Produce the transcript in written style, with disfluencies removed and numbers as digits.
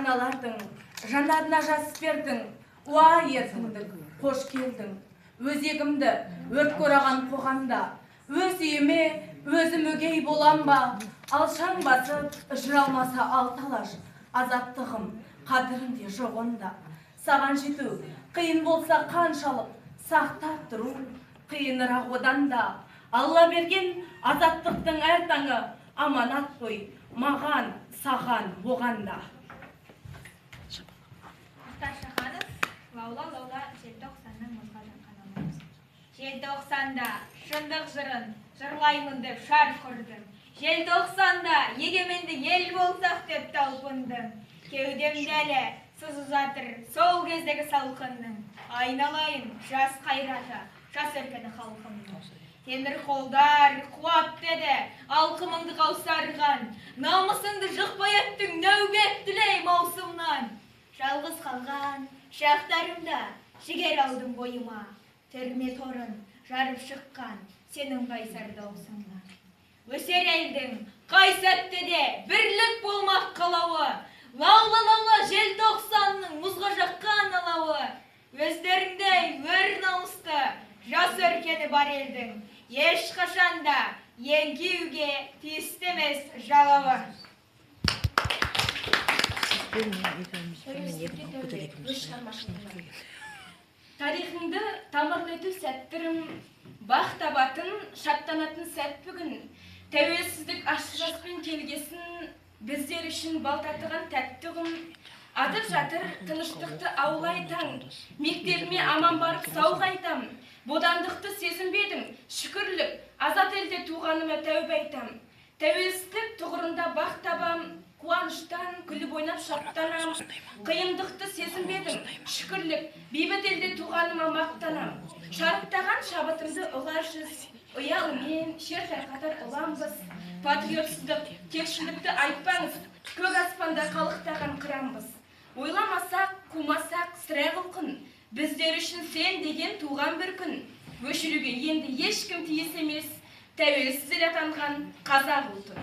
аналардың жанарына жас бердің, уа еркіндік, қош келдің. Өзегімді өрт қораған қоғамда, өз үйіме өзім өгей болам ба? Алшаң басып жыралмаса алталаш, азаттығым қадірінде жоқ онда. Саған жету қиын болса қаншалық, сақтап тұру қиынырақ одан да. Алла берген азаттықтың әр таңы аманат қой, маған, саған, оған да. Мұхтар Шаханов, лаула желтоқсанның мұзға жаққан аламыз. Желтоқсанда шындық жырын жырлаймын деп шар құрдым. Желтоқсанда егеменді ел болсақ деп талпындым. Кеудемде әлі сыз ұзатыр сол кездегі салқынның. Айналайын жас қайраты, жас өркені халқымның. Темір қолдар қуат деді, алқымыңды қаусарған. Намысыңды жықпай еттің нәубет тілей маусымнан. Жалғыз қалған шақтарымда жігер алдым бойыма. Түрме торын жарып шыққан сенің қайсар даусыңнан. Өсер елдің қай сәтте де бірлік болмақ қалауы. Лаула желтоқсанның мұзға жаққан алауы. Өздеріңдей өр намысты жас өркені бар елдің. Ешқашанда еңкеуге тиісті емес жалауы. Тарихыңды тамырлету сәттірім, бақ табатын, шаттанатын сәт бүгін. Тәуелсіздік ашық келгесін, біздер үшін балтатыған тәтті күн. Атып жатыр тыныштықты аулай таң, мектебіме аман барып сау қайтам. Бодандықты сезінбедім, шүкірлік, азат елде туғаныма тәубе айтам. Тәуелсіздік тұғырында бақ табам, қуаныштан күліп ойнап шаттанам. Қиындықты сезінбедім, шүкірлік, бейбіт елде туғаныма мақтанам. Шарықтаған шабытымды ұғаршыз, ұялымен шер тарқатар ұламбыз. Патриотсыздық, текшілікті айтпаңыз, көк аспанда қалықтаған қырамбыз. Ойламасақ, қумасақ, сірә қылқын, біздер үшін сен деген туған бір күн. Өшіруге енді ешкім тиіс емес, тәуелсіз ел атанған қазақ ұлты.